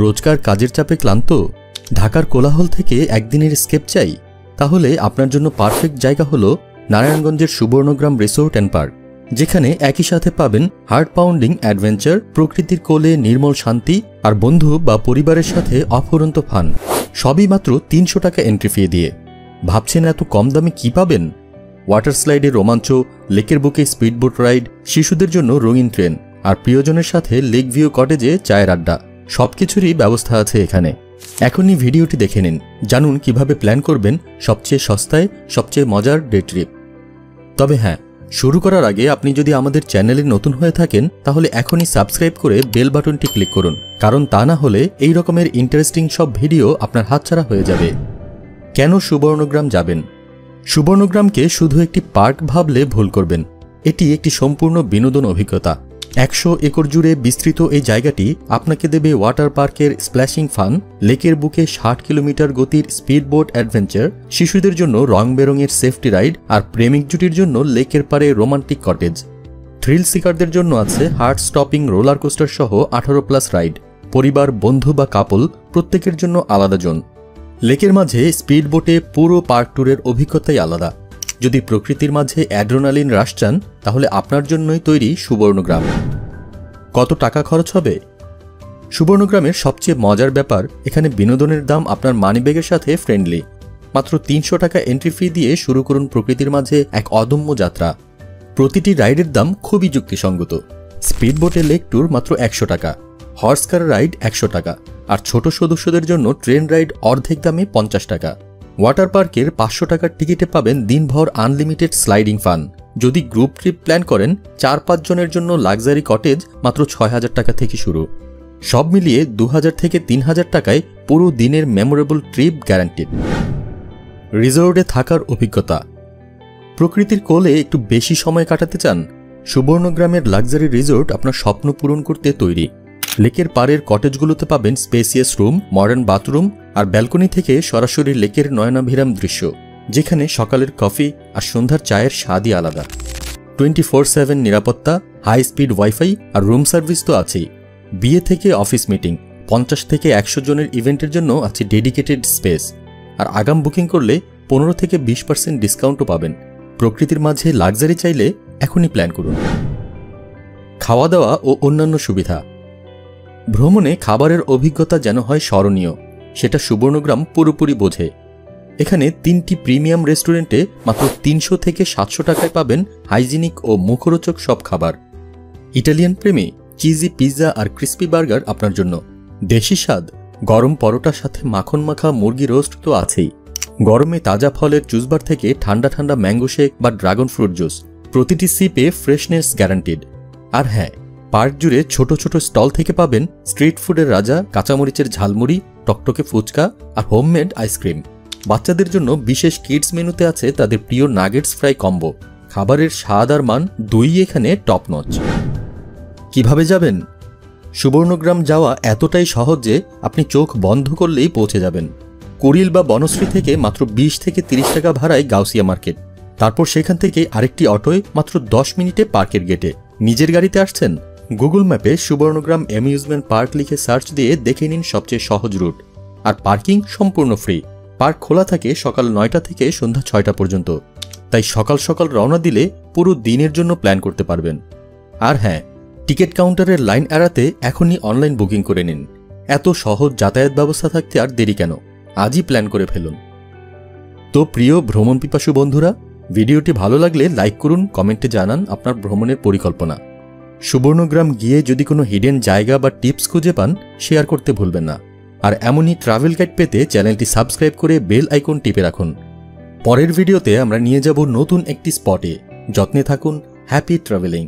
রোজকার কাজের চাপে ক্লান্ত, ঢাকার কোলাহল থেকে একদিনের স্কেপ চাই? তাহলে আপনার জন্য পারফেক্ট জায়গা হলো নারায়ণগঞ্জের সুবর্ণগ্রাম রিসোর্ট অ্যান্ড পার্ক, যেখানে একই সাথে পাবেন হার্ট পাউন্ডিং অ্যাডভেঞ্চার, প্রকৃতির কোলে নির্মল শান্তি আর বন্ধু বা পরিবারের সাথে অফুরন্ত ফান। সবই মাত্র 300 টাকা এন্ট্রি ফি দিয়ে। ভাবছেন এত কম দামে কি পাবেন? ওয়াটার স্লাইডের রোমাঞ্চ, লেকের বুকে স্পিডবোট রাইড, শিশুদের জন্য রঙিন ট্রেন আর প্রিয়জনের সাথে লেক ভিউ কটেজে চায়ের আড্ডা, সবকিছুরই ব্যবস্থা আছে এখানে। এখনই ভিডিওটি দেখে নিন, জানুন কিভাবে প্ল্যান করবেন সবচেয়ে সস্তায় সবচেয়ে মজার ডে ট্রিপ। তবে হ্যাঁ, শুরু করার আগে আপনি যদি আমাদের চ্যানেলে নতুন হয়ে থাকেন তাহলে এখনই সাবস্ক্রাইব করে বেল বাটনটি ক্লিক করুন, কারণ তা না হলে এই রকমের ইন্টারেস্টিং সব ভিডিও আপনার হাতছাড়া হয়ে যাবে। কেন সুবর্ণগ্রাম যাবেন? সুবর্ণগ্রামকে শুধু একটি পার্ক ভাবলে ভুল করবেন। এটি একটি সম্পূর্ণ বিনোদন অভিজ্ঞতা। 100 একর জুড়ে বিস্তৃত এই জায়গাটি আপনাকে দেবে ওয়াটার পার্কের স্প্ল্যাশিং ফান, লেকের বুকে 60 কিলোমিটার গতির স্পিডবোট অ্যাডভেঞ্চার, শিশুদের জন্য রং বেরঙের সেফটি রাইড আর প্রেমিক জুটির জন্য লেকের পারে রোমান্টিক কটেজ। থ্রিল সিকারদের জন্য আছে হার্ট স্টপিং রোলার কোস্টার সহ 18+ রাইড। পরিবার, বন্ধু বা কাপল প্রত্যেকের জন্য আলাদা জোন। লেকের মাঝে স্পিডবোটে পুরো পার্ক ট্যুরের অভিজ্ঞতাই আলাদা। যদি প্রকৃতির মাঝে অ্যাড্রেনালিন রাশ চান তাহলে আপনার জন্যই তৈরি সুবর্ণগ্রাম। কত টাকা খরচ হবে? সুবর্ণগ্রামের সবচেয়ে মজার ব্যাপার, এখানে বিনোদনের দাম আপনার মানিব্যাগের সাথে ফ্রেন্ডলি। মাত্র 300 টাকা এন্ট্রি ফি দিয়ে শুরু করুন প্রকৃতির মাঝে এক অদম্য যাত্রা। প্রতিটি রাইডের দাম খুবই যুক্তিসঙ্গত। স্পিডবোটে লেক ট্যুর মাত্র 100 টাকা, হর্স কার রাইড 100 টাকা আর ছোট সদস্যদের জন্য ট্রেন রাইড অর্ধেক দামে 50 টাকা। ওয়াটার পার্কের 500 টাকার টিকিটে পাবেন দিনভর আনলিমিটেড স্লাইডিং ফান। যদি গ্রুপ ট্রিপ প্ল্যান করেন 4-5 জনের জন্য লাক্সারি কটেজ মাত্র 6000 টাকা থেকে শুরু। সব মিলিয়ে 2000 থেকে 3000 টাকায় পুরো দিনের মেমোরেবল ট্রিপ গ্যারান্টিড। রিসোর্টে থাকার অভিজ্ঞতা। প্রকৃতির কোলে একটু বেশি সময় কাটাতে চান? সুবর্ণগ্রামের লাক্সারি রিসোর্ট আপনার স্বপ্ন পূরণ করতে তৈরি। লেকের পাড়ের কটেজগুলোতে পাবেন স্পেসিয়াস রুম, মডার্ন বাথরুম আর ব্যালকনি থেকে সরাসরি লেকের নয়নাভিরাম দৃশ্য, যেখানে সকালের কফি আর সন্ধ্যার চায়ের স্বাদই আলাদা। 24/7 নিরাপত্তা, হাই স্পিড ওয়াইফাই আর রুম সার্ভিস তো আছেই। বিয়ে থেকে অফিস মিটিং, 50 থেকে 100 জনের ইভেন্টের জন্য আছে ডেডিকেটেড স্পেস। আর আগাম বুকিং করলে 15 থেকে 20% ডিসকাউন্টও পাবেন। প্রকৃতির মাঝে লাক্সারি চাইলে এখনই প্ল্যান করুন। খাওয়া দাওয়া ও অন্যান্য সুবিধা। ভ্রমণে খাবারের অভিজ্ঞতা যেন হয় স্মরণীয়, সেটা সুবর্ণগ্রাম পুরোপুরি বোঝে। এখানে 3টি প্রিমিয়াম রেস্টুরেন্টে মাত্র 300 থেকে 700 টাকায় পাবেন হাইজিনিক ও মুখরোচক সব খাবার। ইটালিয়ান প্রেমী, চিজি পিৎজা আর ক্রিস্পি বার্গার আপনার জন্য। দেশি স্বাদ, গরম পরোটার সাথে মাখন মাখা মুরগি রোস্ট তো আছেই। গরমে তাজা ফলের জুসবার থেকে ঠান্ডা ঠান্ডা ম্যাঙ্গো শেক বা ড্রাগন ফ্রুট জুস, প্রতিটি সিপে ফ্রেশনেস গ্যারান্টিড। আর হ্যাঁ, পার্ক জুড়ে ছোট ছোট স্টল থেকে পাবেন স্ট্রিট ফুডের রাজা, কাঁচামরিচের ঝালমুড়ি, টকটকে ফুচকা আর হোমমেড আইসক্রিম। বাচ্চাদের জন্য বিশেষ কিডস মেনুতে আছে তাদের প্রিয় নাগেটস ফ্রাই কম্বো। খাবারের স্বাদ আর মান দুই এখানে টপ নচ। কিভাবে যাবেন? সুবর্ণগ্রাম যাওয়া এতটাই সহজ যে আপনি চোখ বন্ধ করলেই পৌঁছে যাবেন। কুড়িল বা বনশ্রী থেকে মাত্র 20 থেকে 30 টাকা ভাড়ায় গাউসিয়া মার্কেট। তারপর সেখান থেকে আরেকটি অটোয় মাত্র 10 মিনিটে পার্কের গেটে। নিজের গাড়িতে আসছেন? গুগল ম্যাপে সুবর্ণগ্রাম অ্যামিউজমেন্ট পার্ক লিখে সার্চ দিয়ে দেখে নিন সবচেয়ে সহজ রুট। আর পার্কিং সম্পূর্ণ ফ্রি। পার্ক খোলা থাকে সকাল 9টা থেকে সন্ধ্যা 6টা পর্যন্ত। তাই সকাল সকাল রওনা দিলে পুরো দিনের জন্য প্ল্যান করতে পারবেন। আর হ্যাঁ, টিকিট কাউন্টারের লাইন এড়াতে এখনই অনলাইন বুকিং করে নিন। এত সহজ যাতায়াত ব্যবস্থা থাকতে আর দেরি কেন? আজই প্ল্যান করে ফেলুন। তো প্রিয় ভ্রমণ পিপাসু বন্ধুরা, ভিডিওটি ভালো লাগলে লাইক করুন, কমেন্টে জানান আপনার ভ্রমণের পরিকল্পনা। সুবর্ণগ্রাম গিয়ে যদি কোনো হিডেন জায়গা বা টিপস খুঁজে পান, শেয়ার করতে ভুলবেন না। আর এমনই ট্রাভেল গাইড পেতে চ্যানেলটি সাবস্ক্রাইব করে বেল আইকন টিপে রাখুন। পরের ভিডিওতে আমরা নিয়ে যাব নতুন একটি স্পটে। যত্নে থাকুন। Happy travelling.